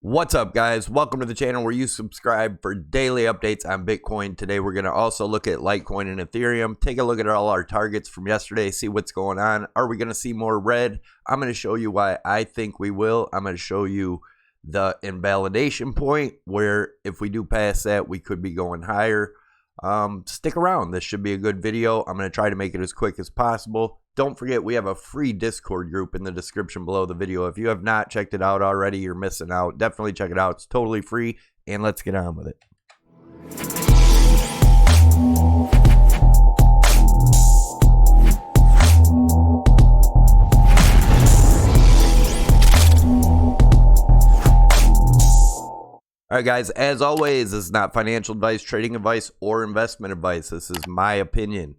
What's up, guys? Welcome to the channel where you subscribe for daily updates on Bitcoin. Today we're going to also look at Litecoin and Ethereum, take a look at all our targets from yesterday, see what's going on. Are we going to see more red? I'm going to show you why I think we will. I'm going to show you the invalidation point where if we do pass that, we could be going higher. Stick around. This should be a good video. I'm going to try to make it as quick as possible. Don't forget, we have a free Discord group in the description below the video. If you have not checked it out already, you're missing out. Definitely check it out. It's totally free, and let's get on with it. All right, guys, as always, this is not financial advice, trading advice, or investment advice. This is my opinion.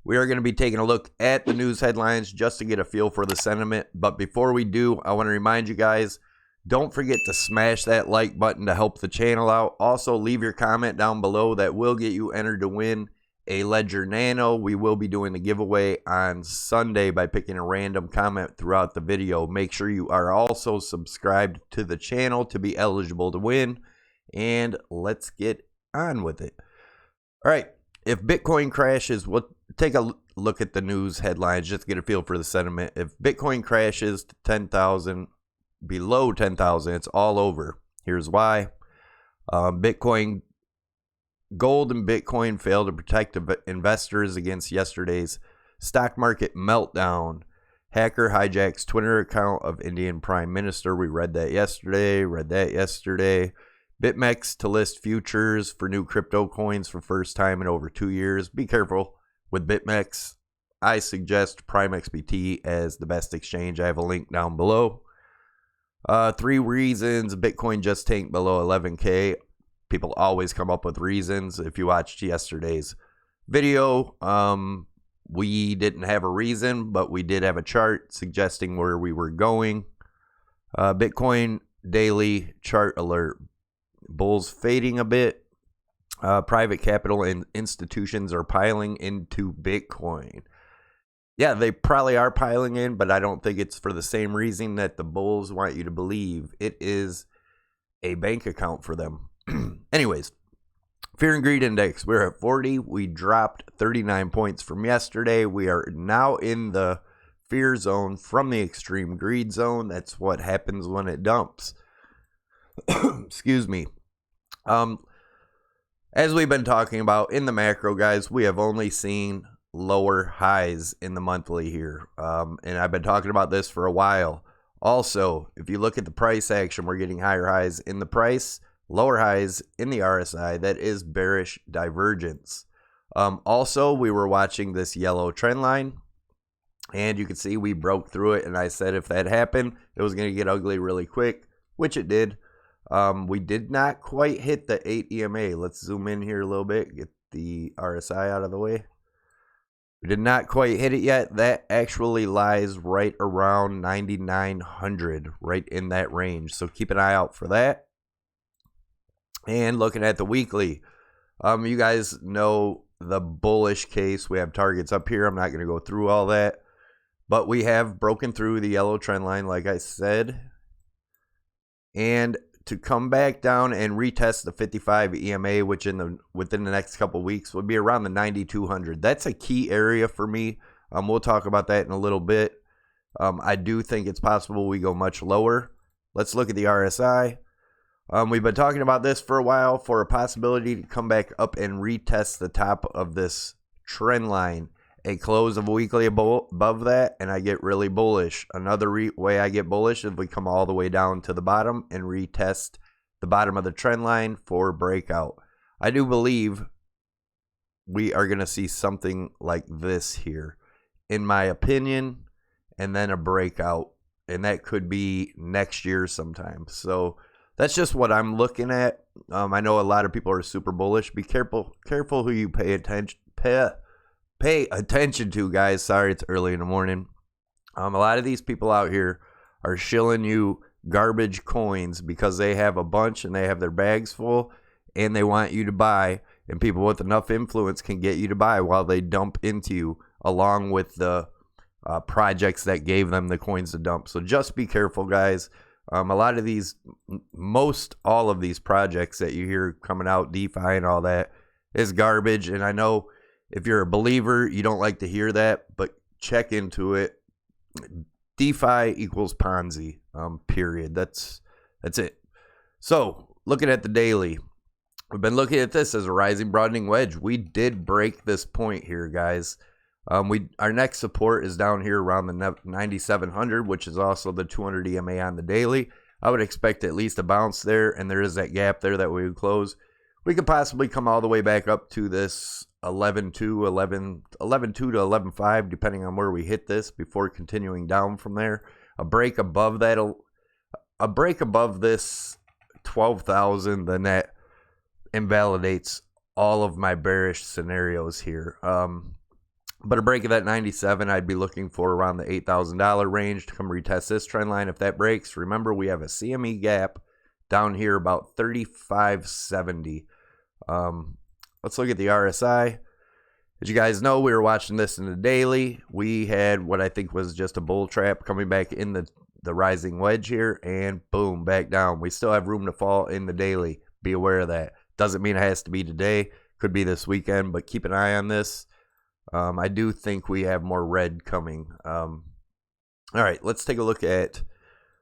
We are going to be taking a look at the news headlines just to get a feel for the sentiment. But before we do, I want to remind you guys, don't forget to smash that like button to help the channel out. Also, leave your comment down below. That will get you entered to win a Ledger Nano. We will be doing the giveaway on Sunday by picking a random comment throughout the video. Make sure you are also subscribed to the channel to be eligible to win. And let's get on with it. All right. If Bitcoin crashes, we'll take a look at the news headlines just to get a feel for the sentiment. If Bitcoin crashes to 10,000, below 10,000, it's all over. Here's why. Bitcoin, gold and Bitcoin failed to protect investors against yesterday's stock market meltdown. Hacker hijacks Twitter account of Indian Prime Minister. We read that yesterday. BitMEX to list futures for new crypto coins for first time in over 2 years. Be careful with BitMEX. I suggest Prime XBT as the best exchange. I have a link down below. 3 reasons Bitcoin just tanked below 11K. People always come up with reasons. If you watched yesterday's video, we didn't have a reason, but we did have a chart suggesting where we were going. Bitcoin daily chart alert. Bulls fading a bit. Private capital and institutions are piling into Bitcoin. Yeah, they probably are piling in, but I don't think it's for the same reason that the bulls want you to believe. It is a bank account for them. Anyways, fear and greed index. We're at 40. We dropped 39 points from yesterday. We are now in the fear zone from the extreme greed zone. That's what happens when it dumps. Excuse me. As we've been talking about in the macro, guys, we have only seen lower highs in the monthly here. And I've been talking about this for a while. Also, if you look at the price action, we're getting higher highs in the price, lower highs in the RSI. That is bearish divergence. Also, we were watching this yellow trend line, and you can see we broke through it. And I said if that happened, it was going to get ugly really quick, which it did. We did not quite hit the 8 EMA. Let's zoom in here a little bit, get the RSI out of the way. We did not quite hit it yet. That actually lies right around 9,900, right in that range. So keep an eye out for that. And looking at the weekly, you guys know the bullish case. We have targets up here. I'm not going to go through all that, but we have broken through the yellow trend line, like I said. And to come back down and retest the 55 EMA, which within the next couple of weeks would be around the 9,200. That's a key area for me. We'll talk about that in a little bit. I do think it's possible we go much lower. Let's look at the RSI. We've been talking about this for a while for a possibility to come back up and retest the top of this trend line. A close of a weekly above that, and I get really bullish. Another way I get bullish is we come all the way down to the bottom and retest the bottom of the trend line for breakout. I do believe we are going to see something like this here, in my opinion, and then a breakout, and that could be next year sometime. So that's just what I'm looking at. I know a lot of people are super bullish. Be careful who you pay attention to, guys. Sorry, it's early in the morning. A lot of these people out here are shilling you garbage coins because they have a bunch and they have their bags full and they want you to buy, and people with enough influence can get you to buy while they dump into you along with the projects that gave them the coins to dump. So just be careful, guys. A lot of these, most all of these projects that you hear coming out, DeFi and all that, is garbage. And I know if you're a believer, you don't like to hear that, but check into it. DeFi equals Ponzi, period. That's it. So looking at the daily, we've been looking at this as a rising broadening wedge. We did break this point here, guys. Our next support is down here around the 9,700, which is also the 200 EMA on the daily. I would expect at least a bounce there, and there is that gap there that we would close. We could possibly come all the way back up to this 11.2 to 11.5, depending on where we hit this before continuing down from there. A break above that, a break above this 12,000, then that invalidates all of my bearish scenarios here. But a break of that 97, I'd be looking for around the $8,000 range to come retest this trend line. If that breaks, remember we have a CME gap down here about 3570. Let's look at the RSI. As you guys know, we were watching this in the daily. We had what I think was just a bull trap coming back in the rising wedge here, and boom, back down. We still have room to fall in the daily. Be aware of that. Doesn't mean it has to be today. Could be this weekend, but keep an eye on this. I do think we have more red coming. All right, let's take a look at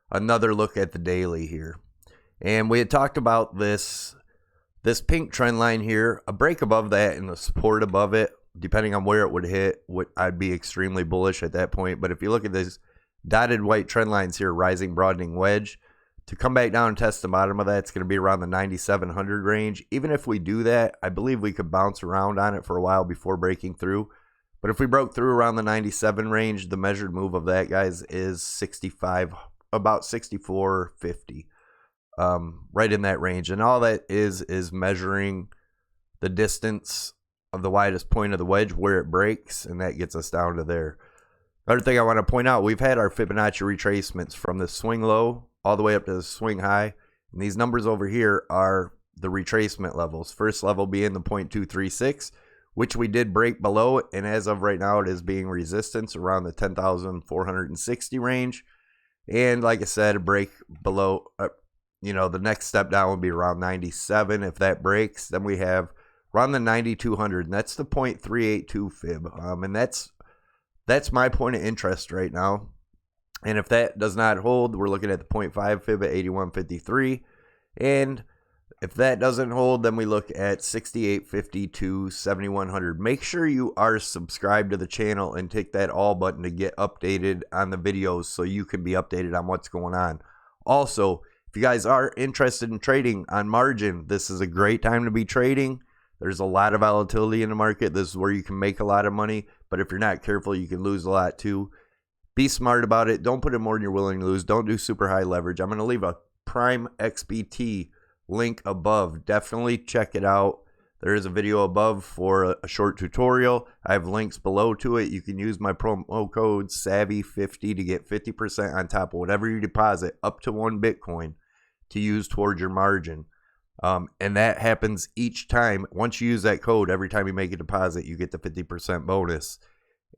another look at the daily here. And we had talked about this pink trend line here, a break above that and the support above it, depending on where it would hit, I'd be extremely bullish at that point. But if you look at these dotted white trend lines here, rising broadening wedge, to come back down and test the bottom of that, it's going to be around the 9,700 range. Even if we do that, I believe we could bounce around on it for a while before breaking through. But if we broke through around the 97 range, the measured move of that, guys, is 65, about 64.50, right in that range. And all that is measuring the distance of the widest point of the wedge where it breaks, and that gets us down to there. Another thing I want to point out, we've had our Fibonacci retracements from the swing low all the way up to the swing high. And these numbers over here are the retracement levels. First level being the 0.236, which we did break below. And as of right now, it is being resistance around the 10,460 range. And like I said, a break below, the next step down would be around 97. If that breaks, then we have around the 9,200. And that's the 0.382 fib. And that's my point of interest right now. And if that does not hold, we're looking at the 0.5 fib at 81.53. And if that doesn't hold, then we look at 68.50 to 7100. Make sure you are subscribed to the channel and take that all button to get updated on the videos so you can be updated on what's going on. Also, if you guys are interested in trading on margin, this is a great time to be trading. There's a lot of volatility in the market. This is where you can make a lot of money. But if you're not careful, you can lose a lot too. Be smart about it. Don't put in more than you're willing to lose. Don't do super high leverage. I'm going to leave a Prime XBT link above. Definitely check it out. There is a video above for a short tutorial. I have links below to it. You can use my promo code SAVY50 to get 50% on top of whatever you deposit up to 1 Bitcoin to use towards your margin. And that happens each time. Once you use that code, every time you make a deposit, you get the 50% bonus.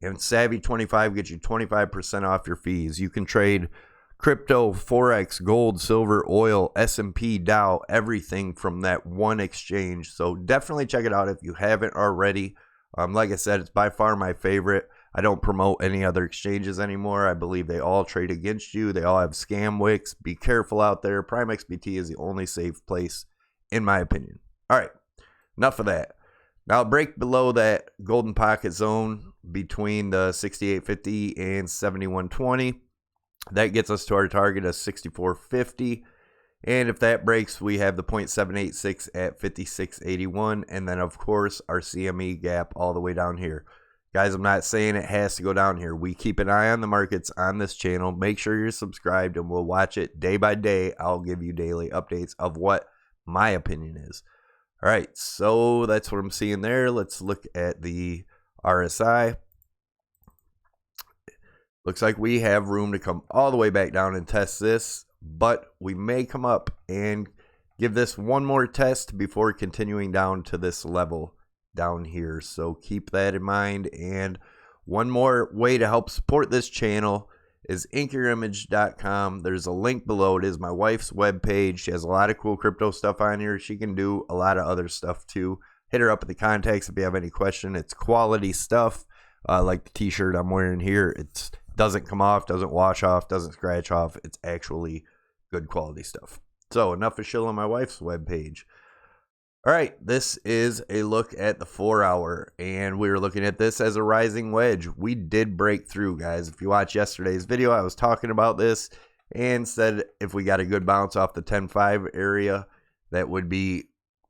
And Savvy25 gets you 25% off your fees. You can trade crypto, Forex, gold, silver, oil, S&P, Dow, everything from that one exchange. So definitely check it out if you haven't already. Like I said, it's by far my favorite. I don't promote any other exchanges anymore. I believe they all trade against you. They all have scam wicks. Be careful out there. Prime XBT is the only safe place, in my opinion. All right, enough of that. Now break below that golden pocket zone between the 68.50 and 71.20. That gets us to our target of 64.50. And if that breaks, we have the 0.786 at 56.81. And then, of course, our CME gap all the way down here. Guys, I'm not saying it has to go down here. We keep an eye on the markets on this channel. Make sure you're subscribed, and we'll watch it day by day. I'll give you daily updates of what my opinion is. All right, so that's what I'm seeing there. Let's look at the RSI. Looks like we have room to come all the way back down and test this, but we may come up and give this one more test before continuing down to this level down here. So keep that in mind. And one more way to help support this channel is inkyourimage.com. There's a link below. It is my wife's webpage. She has a lot of cool crypto stuff on here. She can do a lot of other stuff too. Hit her up at the contacts if you have any question. It's quality stuff, like the t-shirt I'm wearing here. It doesn't come off, doesn't wash off, doesn't scratch off. It's actually good quality stuff. So enough of shilling my wife's webpage. All right, this is a look at the 4 hour, and we were looking at this as a rising wedge. We did break through, guys. If you watch yesterday's video, I was talking about this and said if we got a good bounce off the 10.5 area, that would be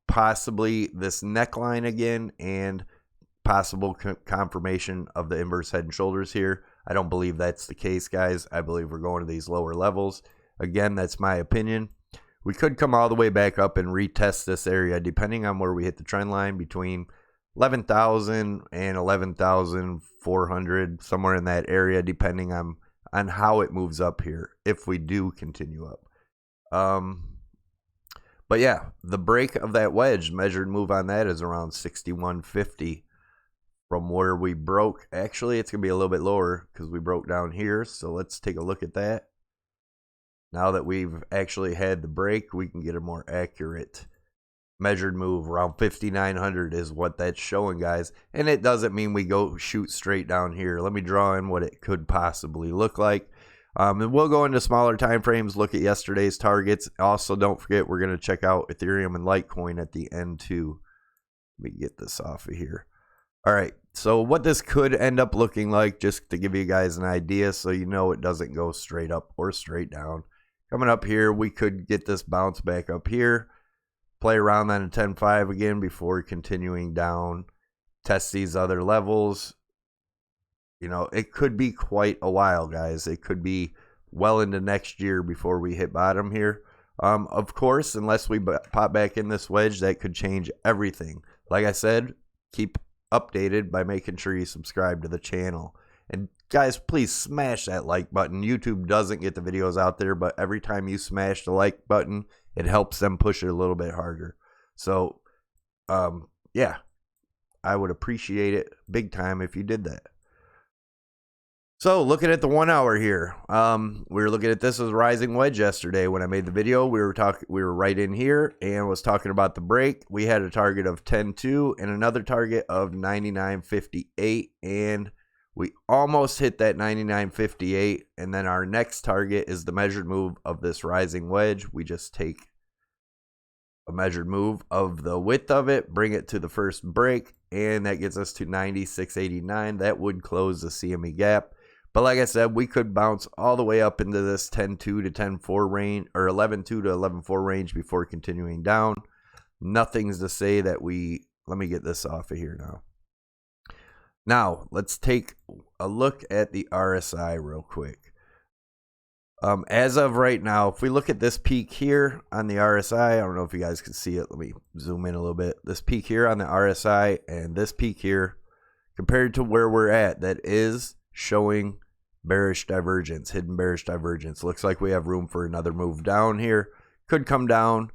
possibly this neckline again and possible confirmation of the inverse head and shoulders here. I don't believe that's the case, guys. I believe we're going to these lower levels. Again, that's my opinion. We could come all the way back up and retest this area depending on where we hit the trend line between 11,000 and 11,400, somewhere in that area, depending on how it moves up here if we do continue up. But yeah, the break of that wedge, measured move on that is around 61.50 from where we broke. Actually, it's going to be a little bit lower because we broke down here. So let's take a look at that. Now that we've actually had the break, we can get a more accurate measured move. Around 5,900 is what that's showing, guys. And it doesn't mean we go shoot straight down here. Let me draw in what it could possibly look like. And we'll go into smaller time frames, look at yesterday's targets. Also, don't forget, we're going to check out Ethereum and Litecoin at the end too. Let me get this off of here. All right, so what this could end up looking like, just to give you guys an idea so you know it doesn't go straight up or straight down. Coming up here, we could get this bounce back up here, play around on a 10.5 again before continuing down, test these other levels. You know, it could be quite a while, guys. It could be well into next year before we hit bottom here. Of course, unless we pop back in this wedge, that could change everything. Like I said, keep updated by making sure you subscribe to the channel. And guys, please smash that like button. YouTube doesn't get the videos out there, but every time you smash the like button, it helps them push it a little bit harder. So, yeah, I would appreciate it big time if you did that. So looking at the 1 hour here, we were looking at this as a rising wedge yesterday. When I made the video, we were right in here and was talking about the break. We had a target of 10.2 and another target of 99.58, and we almost hit that 99.58. And then our next target is the measured move of this rising wedge. We just take a measured move of the width of it, bring it to the first break, and that gets us to 96.89. That would close the CME gap. But like I said, we could bounce all the way up into this 10.2 to 10.4 range, or 11.2 to 11.4 range before continuing down. Nothing's to say that let me get this off of here now. Now, let's take a look at the RSI real quick. As of right now, if we look at this peak here on the RSI, I don't know if you guys can see it. Let me zoom in a little bit. This peak here on the RSI and this peak here, compared to where we're at, that is showing bearish divergence, hidden bearish divergence. Looks like we have room for another move down here. Could come down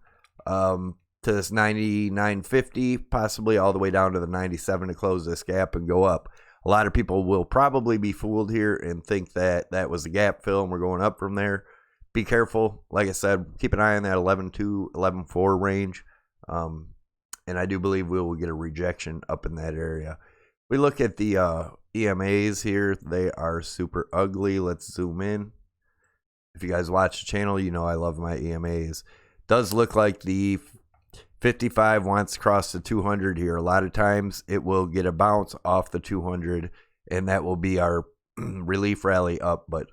to this 99.50, possibly all the way down to the 97 to close this gap and go up. A lot of people will probably be fooled here and think that that was a gap fill and we're going up from there. Be careful. Like I said, keep an eye on that 11.2, 11.4 range. And I do believe we will get a rejection up in that area. We look at the EMAs here. They are super ugly. Let's zoom in. If you guys watch the channel, you know I love my EMAs. Does look like the 55 wants to cross the 200 here. A lot of times it will get a bounce off the 200, and that will be our relief rally up. But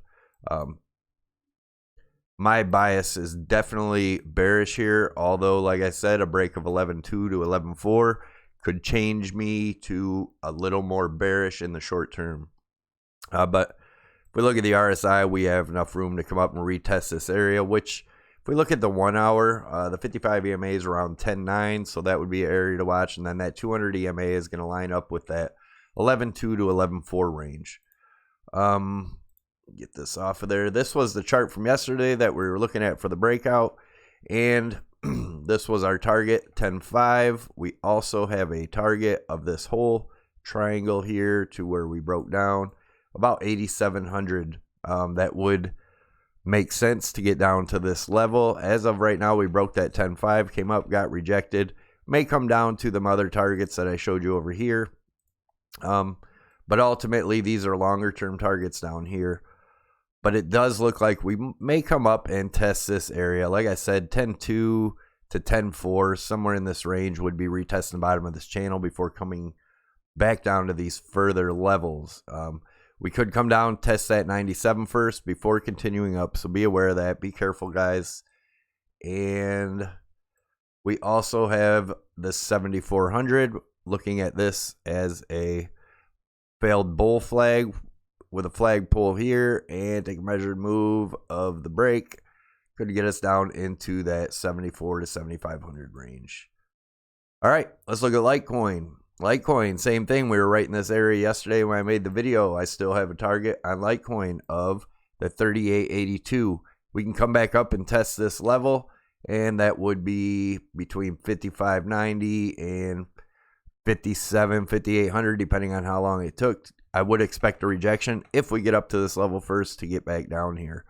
my bias is definitely bearish here. Although, like I said, a break of 11.2 to 11.4 could change me to a little more bearish in the short term. But if we look at the RSI, we have enough room to come up and retest this area, which if we look at the 1 hour, the 55 EMA is around 10.9, so that would be an area to watch. And then that 200 EMA is going to line up with that 11.2 to 11.4 range. Get this off of there. This was the chart from yesterday that we were looking at for the breakout. And this was our target, 10.5. We also have a target of this whole triangle here to where we broke down about 8,700 that would make sense to get down to this level. As of right now, we broke that 10.5, came up, got rejected. May come down to the other targets that I showed you over here. But ultimately, these are longer term targets down here. But it does look like we may come up and test this area. Like I said, 10.2 to 10.4, somewhere in this range would be retesting the bottom of this channel before coming back down to these further levels. We could come down, test that 97 first before continuing up. So be aware of that. Be careful, guys. And we also have the 7,400, looking at this as a failed bull flag with a flag pull here and take a measured move of the break. Could get us down into that 74 to 7,500 range. All right, let's look at Litecoin. Litecoin, same thing. We were right in this area yesterday when I made the video. I still have a target on Litecoin of the 38.82. We can come back up and test this level, and that would be between 55.90 and 5800, depending on how long it took. I would expect a rejection if we get up to this level first to get back down here.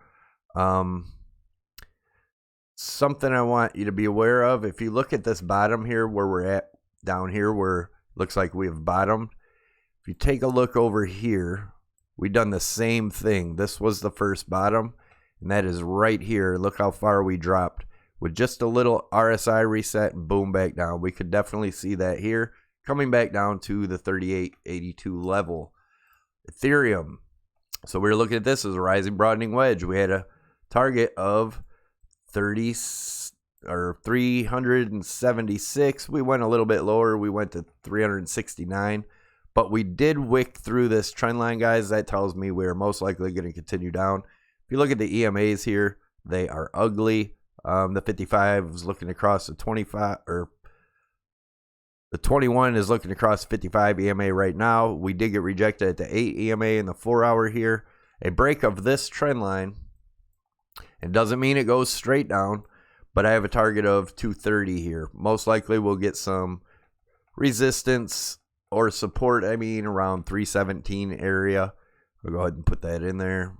Something I want you to be aware of, if you look at this bottom here where we're at down here where looks like we have bottomed. If you take a look over here, we've done the same thing. This was the first bottom, and that is right here. Look how far we dropped. With just a little RSI reset and boom, back down. We could definitely see that here, coming back down to the 38.82 level. Ethereum. So we're looking at this as a rising broadening wedge. We had a target of 376. We went a little bit lower. We went to 369, but we did wick through this trend line, guys. That tells me we're most likely going to continue down. If you look at the EMAs here, they are ugly. The 55 is looking across the 25, or the 21 is looking across 55 EMA right now. We did get rejected at the 8 EMA in the 4 hour here. A break of this trend line, it doesn't mean it goes straight down, but I have a target of 230 here. Most likely we'll get some resistance or support, around 317 area. I'll go ahead and put that in there.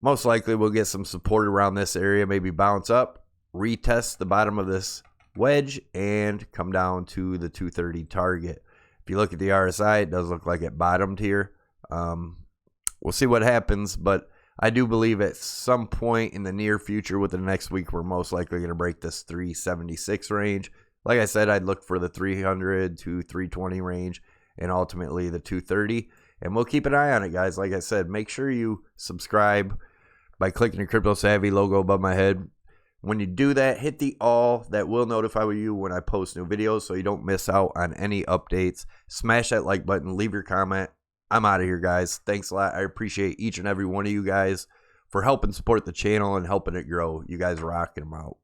Most likely we'll get some support around this area, maybe bounce up, retest the bottom of this wedge, and come down to the 230 target. If you look at the RSI, it does look like it bottomed here. We'll see what happens, but I do believe at some point in the near future within the next week, we're most likely going to break this 376 range. Like I said, I'd look for the 300 to 320 range and ultimately the 230. And we'll keep an eye on it, guys. Like I said, make sure you subscribe by clicking the CryptoSavy logo above my head. When you do that, hit the all. That will notify you when I post new videos so you don't miss out on any updates. Smash that like button. Leave your comment. I'm out of here, guys. Thanks a lot. I appreciate each and every one of you guys for helping support the channel and helping it grow. You guys rock, and I'm out.